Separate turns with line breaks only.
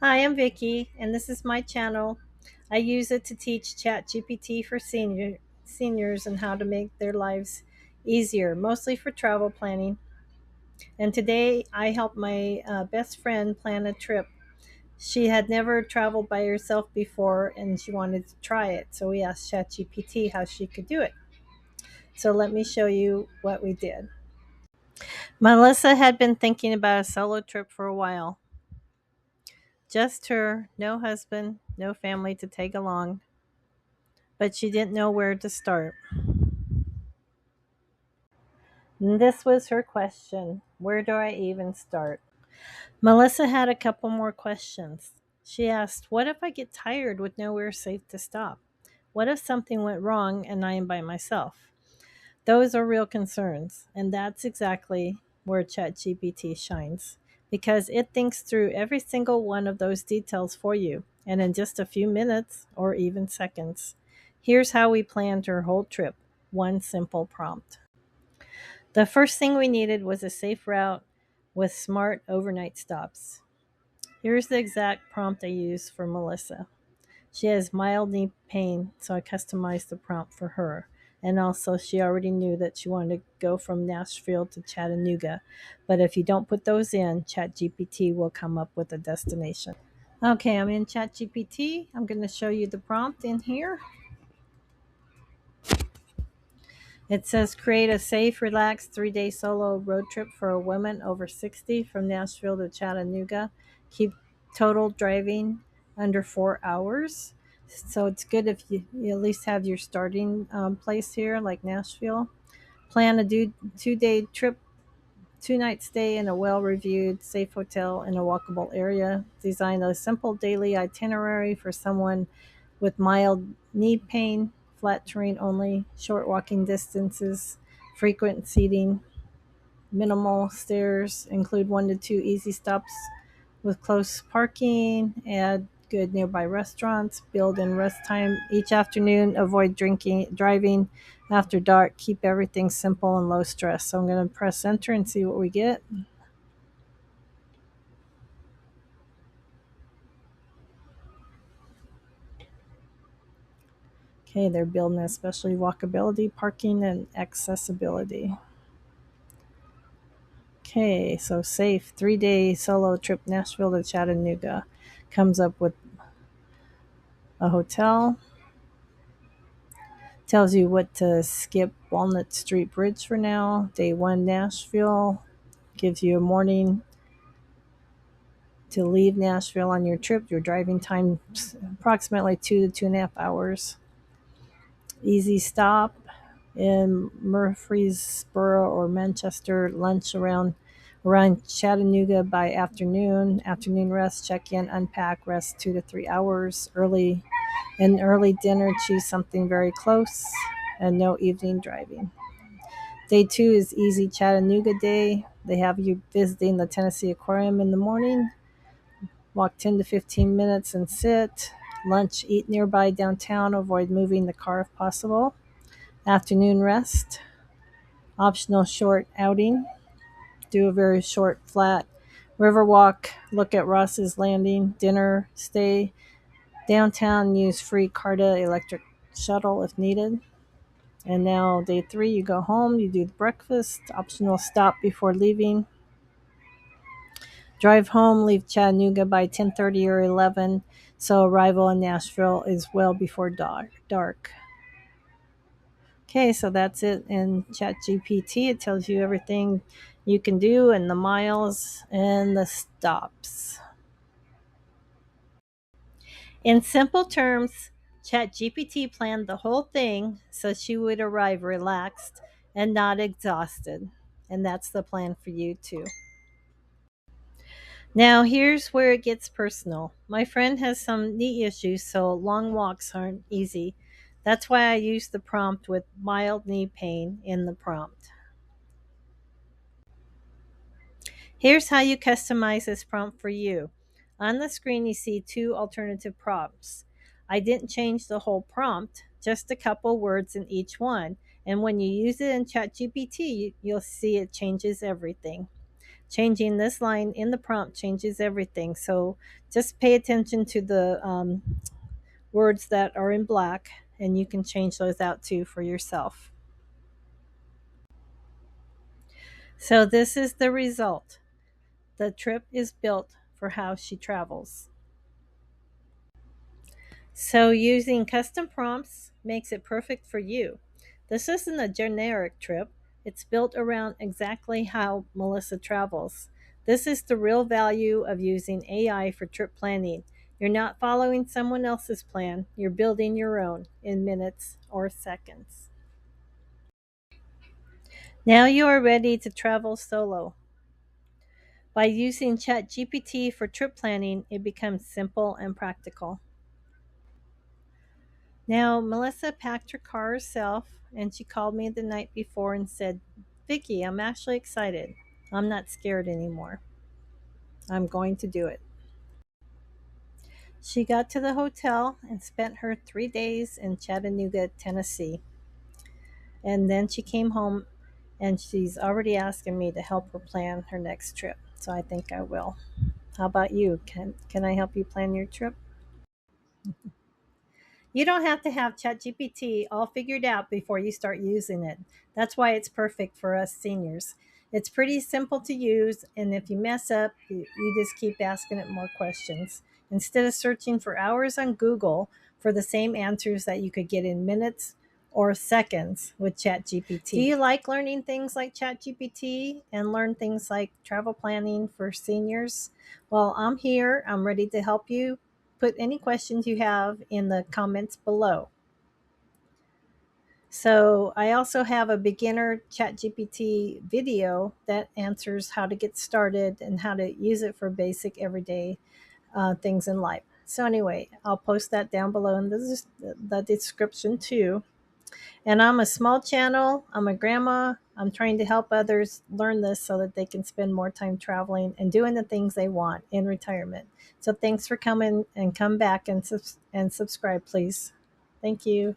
Hi, I'm Vicky, and this is my channel. I use it to teach ChatGPT for seniors and how to make their lives easier, mostly for travel planning. And today I helped my best friend plan a trip. She had never traveled by herself before and she wanted to try it. So we asked ChatGPT how she could do it. So let me show you what we did. Melissa had been thinking about a solo trip for a while. Just her, no husband, no family to tag along, but she didn't know where to start. And this was her question: where do I even start? Melissa had a couple more questions. She asked, what if I get tired with nowhere safe to stop? What if something went wrong and I am by myself? Those are real concerns, and that's exactly where ChatGPT shines because it thinks through every single one of those details for you, and in just a few minutes or even seconds. Here's how we planned her whole trip: one simple prompt. The first thing we needed was a safe route with smart overnight stops. Here's the exact prompt I used for Melissa. She has mild knee pain, so I customized the prompt for her. And also, she already knew that she wanted to go from Nashville to Chattanooga. But if you don't put those in, ChatGPT will come up with a destination. Okay, I'm in ChatGPT. I'm going to show you the prompt in here. It says create a safe, relaxed 3-day solo road trip for a woman over 60 from Nashville to Chattanooga. Keep total driving under 4 hours. So it's good if you at least have your starting place here, like Nashville. Plan a 2-day trip, 2-night stay in a well reviewed, safe hotel in a walkable area. Design a simple daily itinerary for someone with mild knee pain, flat terrain only, short walking distances, frequent seating, minimal stairs, include 1 to 2 easy stops with close parking, add good nearby restaurants, build in rest time each afternoon, avoid driving after dark, keep everything simple and low stress. So I'm going to press enter and see what we get. Okay, they're building especially walkability, parking, and accessibility. Okay, so safe 3-day solo trip Nashville to Chattanooga. Comes up with a hotel, tells you what to skip Walnut Street Bridge for now. Day 1 Nashville, gives you a morning to leave Nashville on your trip. Your driving time approximately 2 to 2.5 hours. Easy stop in Murfreesboro or Manchester. Lunch around Chattanooga by afternoon. Afternoon rest, check in, unpack, rest 2 to 3 hours. Early dinner, choose something very close, and no evening driving. Day 2 is easy Chattanooga day. They have you visiting the Tennessee Aquarium in the morning. Walk 10 to 15 minutes and sit. Lunch, eat nearby downtown. Avoid moving the car if possible. Afternoon rest. Optional short outing. Do a very short, flat river walk. Look at Ross's Landing. Dinner, stay downtown. Use free Carta electric shuttle if needed. And now day 3, you go home. You do the breakfast. Optional stop before leaving. Drive home, leave Chattanooga by 10:30 or 11, so arrival in Nashville is well before dark. Okay, so that's it in ChatGPT. It tells you everything you can do and the miles and the stops. In simple terms, ChatGPT planned the whole thing so she would arrive relaxed and not exhausted. And that's the plan for you too. Now, here's where it gets personal. My friend has some knee issues, so long walks aren't easy. That's why I use the prompt with mild knee pain in the prompt. Here's how you customize this prompt for you. On the screen, you see 2 alternative prompts. I didn't change the whole prompt, just a couple words in each one. And when you use it in ChatGPT, you'll see it changes everything. Changing this line in the prompt changes everything. So just pay attention to the words that are in black, and you can change those out too for yourself. So this is the result. The trip is built for how she travels. So using custom prompts makes it perfect for you. This isn't a generic trip. It's built around exactly how Melissa travels. This is the real value of using AI for trip planning. You're not following someone else's plan, you're building your own in minutes or seconds. Now you are ready to travel solo. By using ChatGPT for trip planning, it becomes simple and practical. Now, Melissa packed her car herself and she called me the night before and said, Vicky, I'm actually excited. I'm not scared anymore. I'm going to do it. She got to the hotel and spent her 3 days in Chattanooga, Tennessee. And then she came home and she's already asking me to help her plan her next trip. So I think I will. How about you? Can I help you plan your trip? You don't have to have ChatGPT all figured out before you start using it. That's why it's perfect for us seniors. It's pretty simple to use, and if you mess up, you just keep asking it more questions. Instead of searching for hours on Google for the same answers that you could get in minutes or seconds with ChatGPT. Do you like learning things like ChatGPT and learn things like travel planning for seniors? Well, I'm here. I'm ready to help you. Put any questions you have in the comments below. So I also have a beginner ChatGPT video that answers how to get started and how to use it for basic everyday things in life. So anyway, I'll post that down below in the description too. And I'm a small channel. I'm a grandma. I'm trying to help others learn this so that they can spend more time traveling and doing the things they want in retirement. So thanks for coming, and come back and subscribe, please. Thank you.